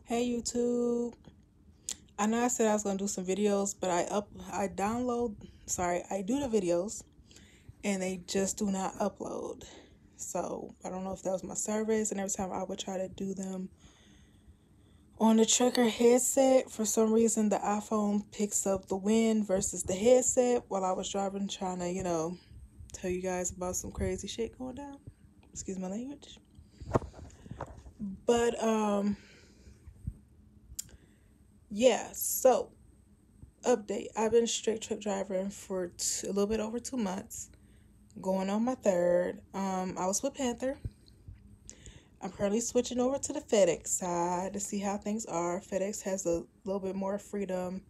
Hey YouTube. I know I said I was gonna do some videos, but I do the videos and they just do not upload. So I don't know if that was my service, and every time I would try to do them on the Tracker headset, for some reason the iPhone picks up the wind versus the headset while I was driving, trying to, tell you guys about some crazy shit going down. Excuse my language. But yeah, so update. I've been a straight truck driver for a little bit over 2 months, going on my third. I was with Panther. I'm currently switching over to the FedEx side to see how things are. FedEx has a little bit more freedom.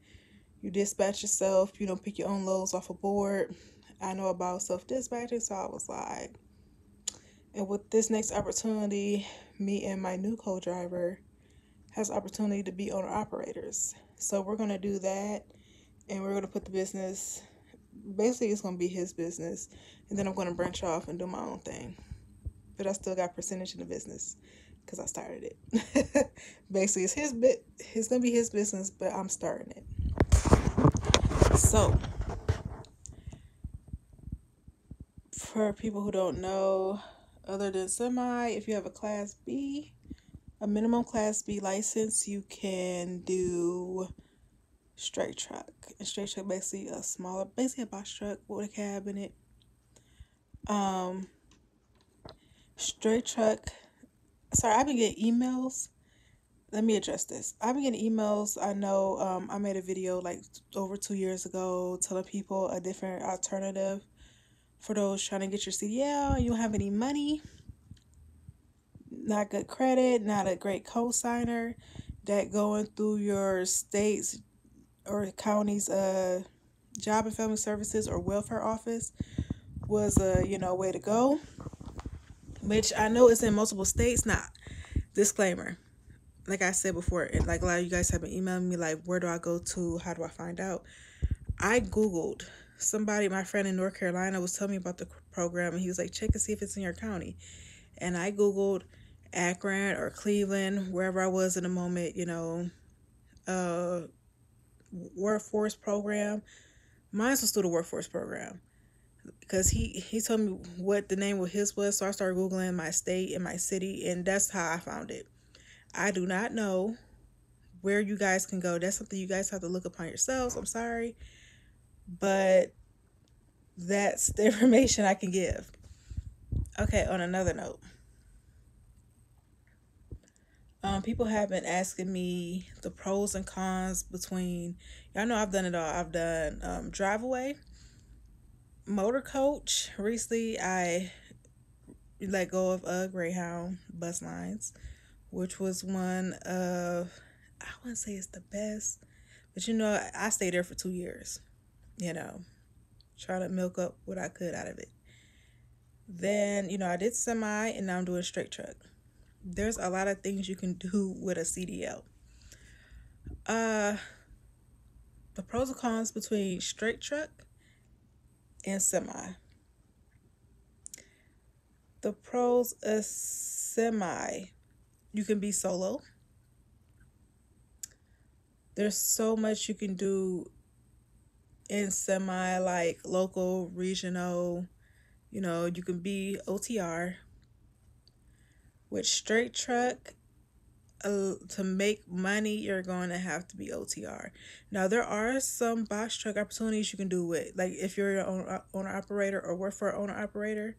You dispatch yourself. You don't pick your own loads off a board. I know about self dispatching, so I was like, and with this next opportunity, me and my new co-driver has opportunity to be owner operators. So we're gonna do that, and we're gonna put the business. Basically, it's gonna be his business, and then I'm gonna branch off and do my own thing. But I still got percentage in the business because I started it. Basically, it's his bit. It's gonna be his business, but I'm starting it. So, for people who don't know, other than semi, if you have a Class B, a minimum Class B license, you can do straight truck. And straight truck basically basically a box truck with a cab in it. Straight truck. Sorry, I've been getting emails. Let me address this. I've been getting emails. I know I made a video like over 2 years ago telling people a different alternative for those trying to get your CDL and you don't have any money, not good credit, not a great co-signer, that going through your state's or county's job and family services or welfare office was a way to go, which I know is in multiple states. Now, disclaimer, like I said before, and like a lot of you guys have been emailing me, like, where do I go to? How do I find out? I Googled. My friend in North Carolina was telling me about the program, and he was like, check and see if it's in your county. And I Googled Akron or Cleveland, wherever I was in the moment, workforce program. Mine was through the workforce program because he told me what the name of his was. So I started Googling my state and my city, and that's how I found it. I do not know where you guys can go. That's something you guys have to look upon yourselves. I'm sorry, but that's the information I can give. Okay, on another note, people have been asking me the pros and cons between. Y'all know I've done it all. I've done drive away, motor coach. Recently, I let go of a Greyhound bus lines, which was one of, I wouldn't say it's the best, but I stayed there for 2 years. You know, trying to milk up what I could out of it. Then, I did semi, and now I'm doing straight truck. There's a lot of things you can do with a CDL. The pros and cons between straight truck and semi. The pros of semi, you can be solo. There's so much you can do in semi, like local, regional. You can be OTR. With straight truck, to make money, you're going to have to be OTR. Now, there are some box truck opportunities you can do with, like, if you're your own owner operator or work for an owner operator,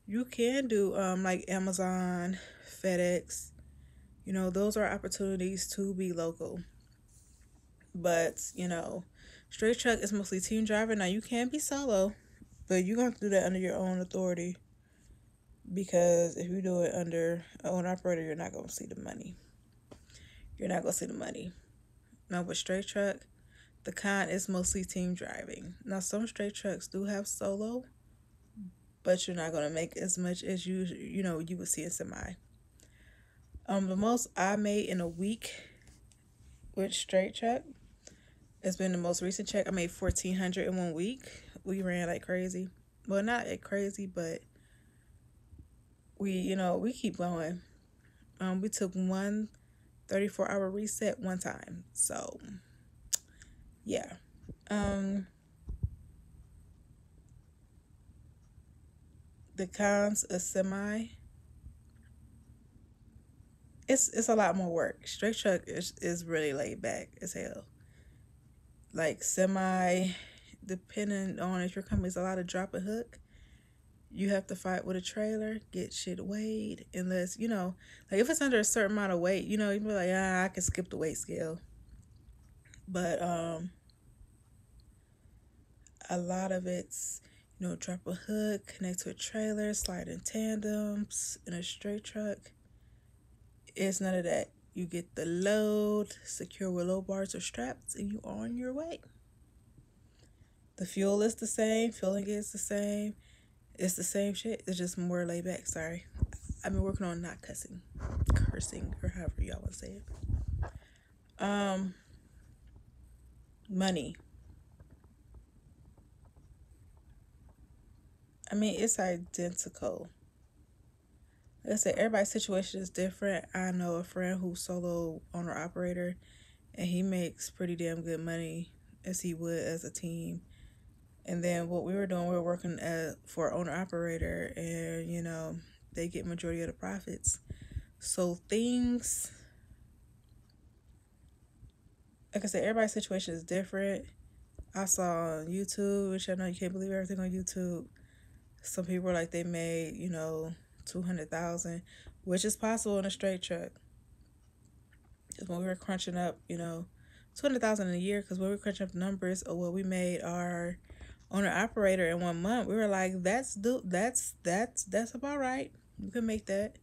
you can do like Amazon, FedEx. Those are opportunities to be local. But straight truck is mostly team driver. Now, you can be solo, but you're going to do that under your own authority, because if you do it under an owner operator, you're not going to see the money. Now, with straight truck, the con is mostly team driving. Now, some straight trucks do have solo, but you're not going to make as much as you would see in semi. The most I made in a week with straight truck, it's been the most recent check. I made $1,400 in 1 week. We ran like crazy. Well, not like crazy, but we keep going. We took one 34-hour reset one time. So yeah. Um the cons of semi, it's a lot more work. Straight truck is really laid back as hell. Like semi, depending on if your company's a lot of drop and hook, you have to fight with a trailer, get shit weighed, unless, like if it's under a certain amount of weight, you be like, I can skip the weight scale. But a lot of it's, drop a hook, connect to a trailer, slide in tandems, in a straight truck. It's none of that. You get the load, secure with low bars or straps, and you on your way. The fuel is the same, fueling is the same. It's the same shit. It's just more laid back. Sorry. I've been working on not cursing, or however y'all want to say it. Money. I mean, it's identical. Like I said, everybody's situation is different. I know a friend who's solo owner operator, and he makes pretty damn good money as he would as a team. And then what we were doing, we were working for owner operator, and they get majority of the profits. So things, like I said, everybody's situation is different. I saw on YouTube, which I know you can't believe everything on YouTube. Some people are like they made 200,000, which is possible in a straight truck. Because when we were crunching up 200,000 in a year, because when we were crunching up the numbers of what we made our owner operator in 1 month, we were like, that's about right. We can make that,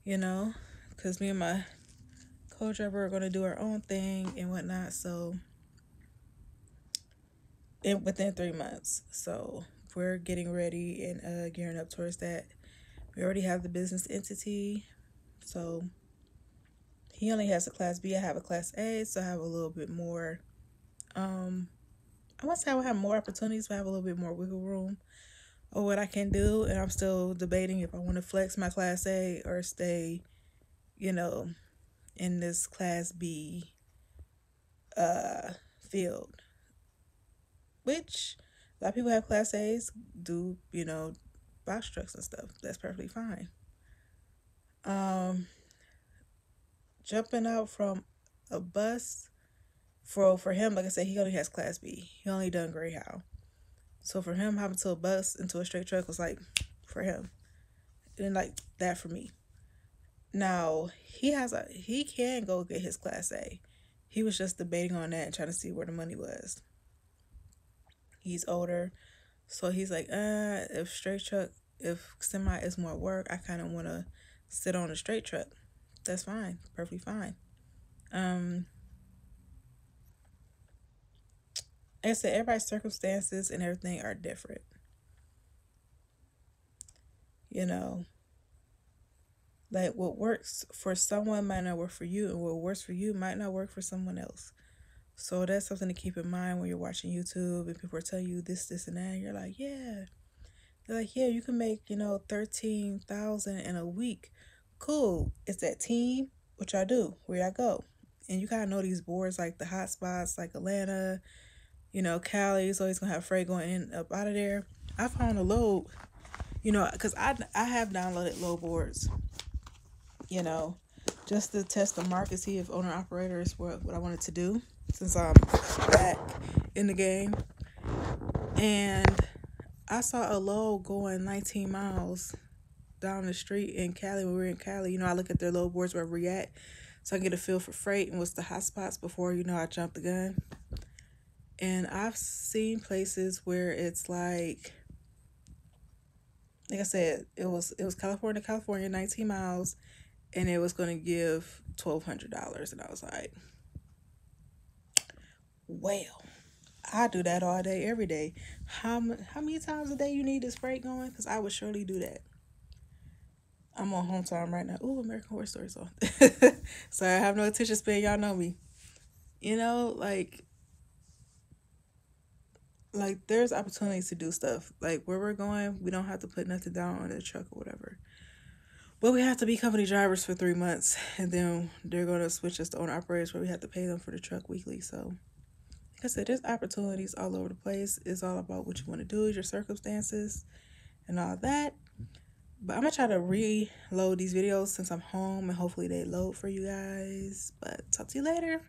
because me and my co-driver are going to do our own thing and whatnot. So within 3 months. So we're getting ready and gearing up towards that. We already have the business entity. So he only has a class B. I have a class A. So I have a little bit more, I want to say I will have more opportunities, but I have a little bit more wiggle room of what I can do. And I'm still debating if I want to flex my class A or stay, in this class B field. Which a lot of people have class A's, do, box trucks and stuff. That's perfectly fine. Jumping out from a bus, for him, like I said, he only has class B. He only done Greyhound. So for him, hopping to a bus into a straight truck was like, for him. And like that for me. Now he can go get his class A. He was just debating on that and trying to see where the money was. He's older, so he's like, if semi is more work, I kind of want to sit on a straight truck. That's fine, perfectly fine. Like I said, everybody's circumstances and everything are different. You know, like what works for someone might not work for you, and what works for you might not work for someone else. So that's something to keep in mind when you're watching YouTube and people are telling you this, this, and that. And you're like, yeah. They're like, yeah, you can make 13,000 in a week. Cool. It's that team, which I do, where I go, and you kind of know these boards like the hot spots, like Atlanta, Cali. So he's gonna have freight going in up out of there. I found a load, because I have downloaded load boards, you know, just to test the market, see if owner operators were what I wanted to do since I'm back in the game. And I saw a load going 19 miles down the street in Cali. When we were in Cali, I look at their load boards wherever we at, so I get a feel for freight and what's the hot spots before I jump the gun. And I've seen places where it's like I said, it was California to California, 19 miles, and it was going to give $1,200. And I was like, well, I do that all day, every day. How many times a day you need this freight going? Because I would surely do that. I'm on home time right now. Ooh, American Horror Stories on. So I have no attention span. Y'all know me. Like there's opportunities to do stuff. Like where we're going, we don't have to put nothing down on the truck or whatever. But we have to be company drivers for 3 months, and then they're going to switch us to owner operators where we have to pay them for the truck weekly. So, like I said, there's opportunities all over the place. It's all about what you want to do, your circumstances, and all that. But I'm going to try to reload these videos since I'm home, and hopefully they load for you guys. But talk to you later.